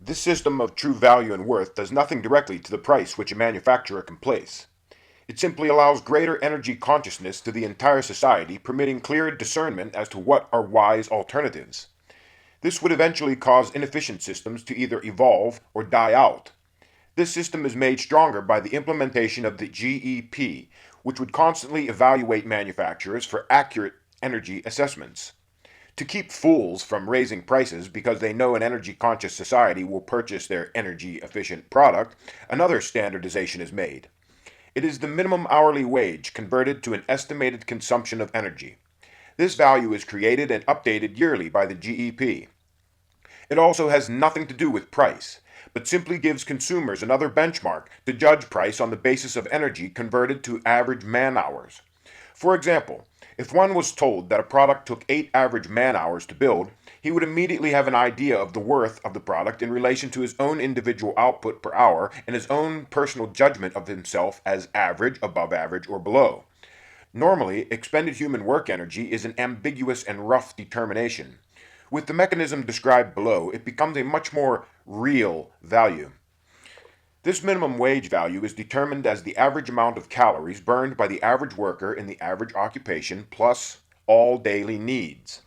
This system of true value and worth does nothing directly to the price which a manufacturer can place. It simply allows greater energy consciousness to the entire society, permitting clear discernment as to what are wise alternatives. This would eventually cause inefficient systems to either evolve or die out. This system is made stronger by the implementation of the GEP, which would constantly evaluate manufacturers for accurate energy assessments. To keep fools from raising prices because they know an energy-conscious society will purchase their energy-efficient product, another standardization is made. It is the minimum hourly wage converted to an estimated consumption of energy. This value is created and updated yearly by the GEP. It also has nothing to do with price, but simply gives consumers another benchmark to judge price on the basis of energy converted to average man-hours. For example, if one was told that a product took 8 average man-hours to build, he would immediately have an idea of the worth of the product in relation to his own individual output per hour and his own personal judgment of himself as average, above average, or below. Normally, expended human work energy is an ambiguous and rough determination. With the mechanism described below, it becomes a much more real value. This minimum wage value is determined as the average amount of calories burned by the average worker in the average occupation plus all daily needs.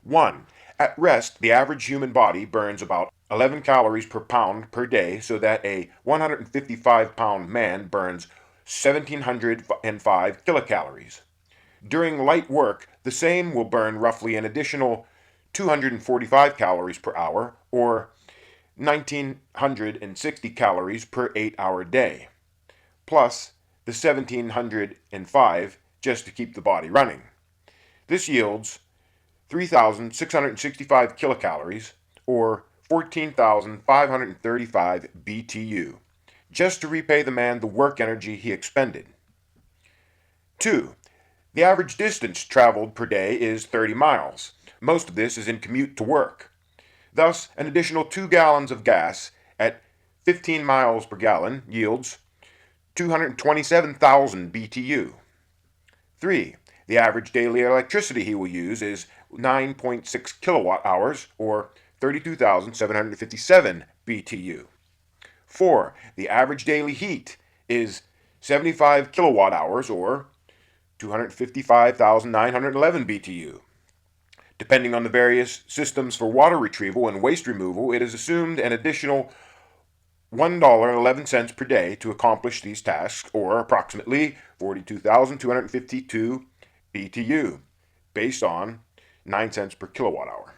1. At rest, the average human body burns about 11 calories per pound per day, so that a 155-pound man burns 1,705 kilocalories. During light work, the same will burn roughly an additional 245 calories per hour, or 1,960 calories per 8-hour day, plus the 1,705 just to keep the body running. This yields 3,665 kilocalories, or 14,535 BTU, just to repay the man the work energy he expended. 2. The average distance traveled per day is 30 miles. Most of this is in commute to work. Thus, an additional 2 gallons of gas at 15 miles per gallon yields 227,000 BTU. 3. The average daily electricity he will use is 9.6 kilowatt hours, or 32,757 BTU. 4. The average daily heat is 75 kilowatt hours, or 255,911 BTU. Depending on the various systems for water retrieval and waste removal, it is assumed an additional $1.11 per day to accomplish these tasks, or approximately 42,252 BTU, based on 9 cents per kilowatt hour.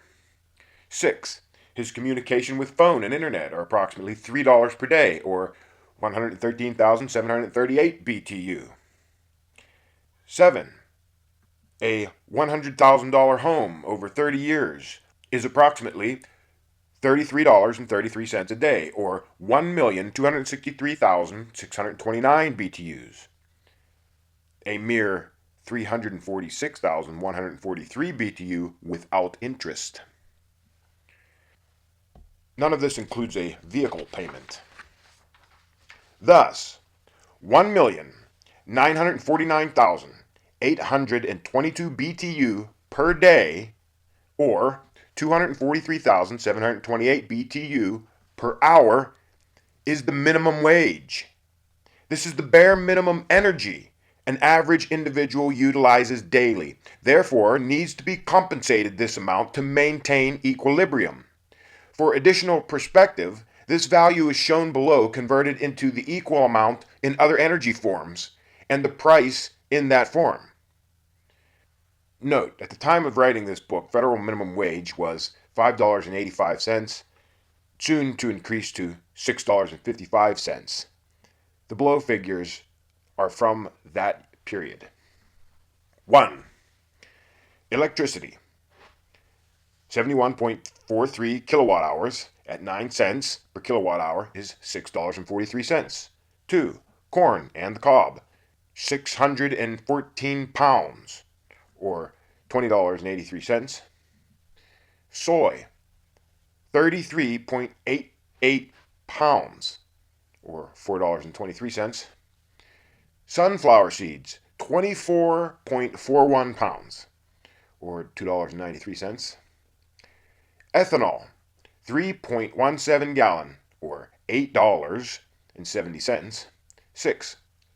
6. His communication with phone and internet are approximately $3 per day, or 113,738 BTU. 7. A $100,000 home over 30 years is approximately $33.33 a day, or 1,263,629 BTUs. A mere 346,143 BTU without interest. None of this includes a vehicle payment. Thus, 1,949,822 BTU per day, or 243,728 BTU per hour, is the minimum wage. This is the bare minimum energy an average individual utilizes daily, therefore needs to be compensated this amount to maintain equilibrium. For additional perspective, this value is shown below converted into the equal amount in other energy forms, and the price in that form. Note, at the time of writing this book, federal minimum wage was $5.85, soon to increase to $6.55. The below figures are from that period. 1. Electricity. 71.43 kilowatt hours at 9 cents per kilowatt hour is $6.43. 2. Corn and the cob. 614 pounds, or $20.83. Soy, 33.88 pounds, or $4.23. Sunflower seeds, 24.41 pounds, or $2.93. Ethanol, 3.17 gallon, or $8.70. 6.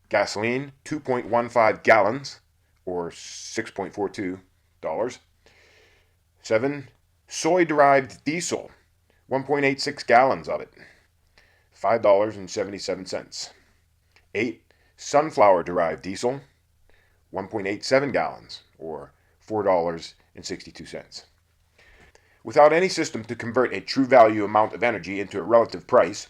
Gasoline, 2.15 gallons, or $6.42. 7. Soy-derived diesel, 1.86 gallons of it, $5.77. 8. Sunflower-derived diesel, 1.87 gallons, or $4.62. Without any system to convert a true value amount of energy into a relative price,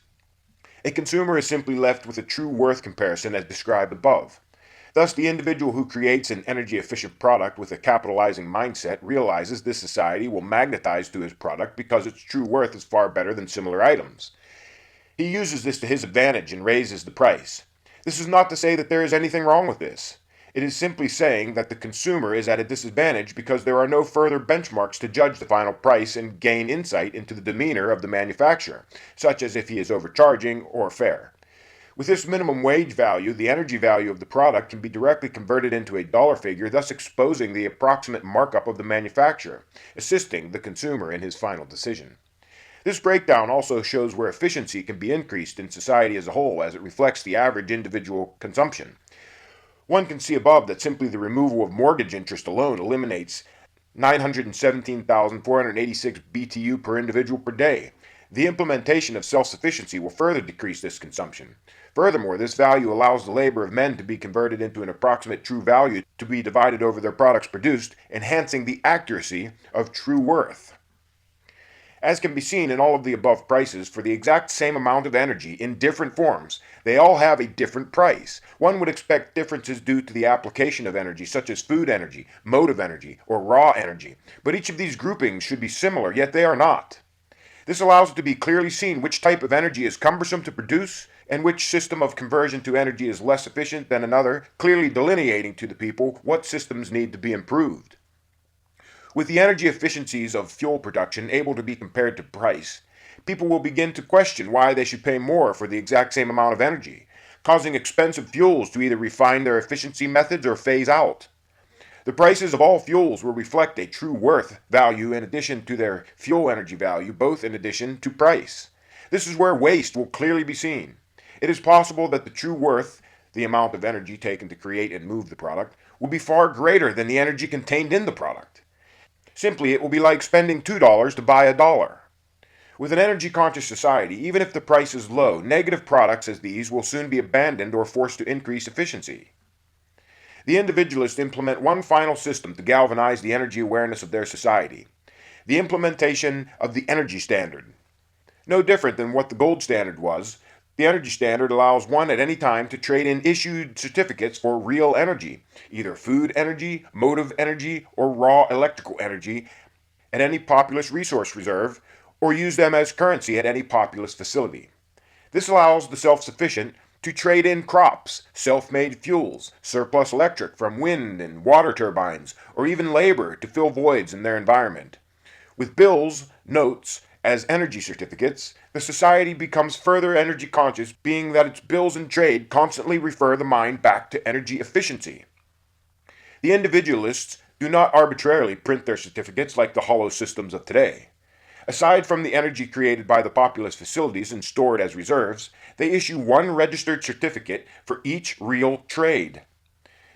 a consumer is simply left with a true worth comparison as described above. Thus, the individual who creates an energy-efficient product with a capitalizing mindset realizes this society will magnetize to his product because its true worth is far better than similar items. He uses this to his advantage and raises the price. This is not to say that there is anything wrong with this. It is simply saying that the consumer is at a disadvantage because there are no further benchmarks to judge the final price and gain insight into the demeanor of the manufacturer, such as if he is overcharging or fair. With this minimum wage value, the energy value of the product can be directly converted into a dollar figure, thus exposing the approximate markup of the manufacturer, assisting the consumer in his final decision. This breakdown also shows where efficiency can be increased in society as a whole as it reflects the average individual consumption. One can see above that simply the removal of mortgage interest alone eliminates 917,486 BTU per individual per day. The implementation of self-sufficiency will further decrease this consumption. Furthermore, this value allows the labor of men to be converted into an approximate true value to be divided over their products produced, enhancing the accuracy of true worth. As can be seen in all of the above prices, for the exact same amount of energy in different forms, they all have a different price. One would expect differences due to the application of energy, such as food energy, motive energy, or raw energy, but each of these groupings should be similar, yet they are not. This allows it to be clearly seen which type of energy is cumbersome to produce and which system of conversion to energy is less efficient than another, clearly delineating to the people what systems need to be improved. With the energy efficiencies of fuel production able to be compared to price, people will begin to question why they should pay more for the exact same amount of energy, causing expensive fuels to either refine their efficiency methods or phase out. The prices of all fuels will reflect a true worth value in addition to their fuel energy value, both in addition to price. This is where waste will clearly be seen. It is possible that the true worth, the amount of energy taken to create and move the product, will be far greater than the energy contained in the product. Simply, it will be like spending $2 to buy $1. With an energy-conscious society, even if the price is low, negative products as these will soon be abandoned or forced to increase efficiency. The individualists implement one final system to galvanize the energy awareness of their society: the implementation of the energy standard. No different than what the gold standard was, the energy standard allows one at any time to trade in issued certificates for real energy, either food energy, motive energy, or raw electrical energy, at any populous resource reserve, or use them as currency at any populous facility. This allows the self-sufficient to trade in crops, self-made fuels, surplus electric from wind and water turbines, or even labor to fill voids in their environment. With bills, notes, as energy certificates, the society becomes further energy conscious, being that its bills and trade constantly refer the mind back to energy efficiency. The individualists do not arbitrarily print their certificates like the hollow systems of today. Aside from the energy created by the populous facilities and stored as reserves, they issue one registered certificate for each real trade.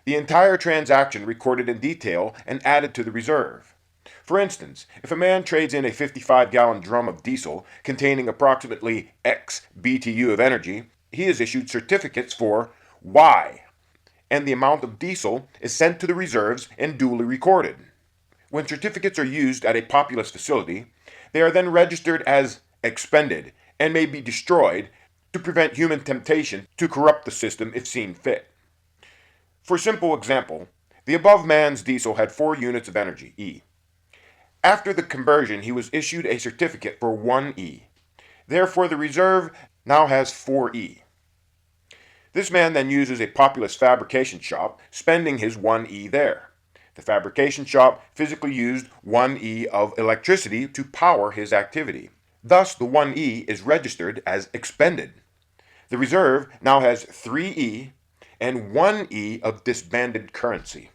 The entire transaction recorded in detail and added to the reserve. For instance, if a man trades in a 55-gallon drum of diesel containing approximately X BTU of energy, he is issued certificates for Y, and the amount of diesel is sent to the reserves and duly recorded. When certificates are used at a populous facility, they are then registered as expended and may be destroyed to prevent human temptation to corrupt the system if seen fit. For simple example, the above man's diesel had 4 units of energy, E. After the conversion, he was issued a certificate for 1E. Therefore, the reserve now has 4E. This man then uses a populous fabrication shop, spending his 1E there. The fabrication shop physically used 1E of electricity to power his activity. Thus, the 1E is registered as expended. The reserve now has 3E and 1E of disbanded currency.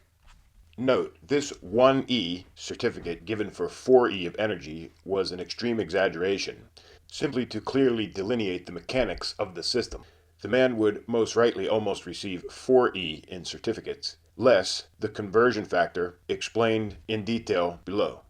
Note, this 1E certificate given for 4E of energy was an extreme exaggeration, simply to clearly delineate the mechanics of the system. The man would most rightly almost receive 4E in certificates, less the conversion factor explained in detail below.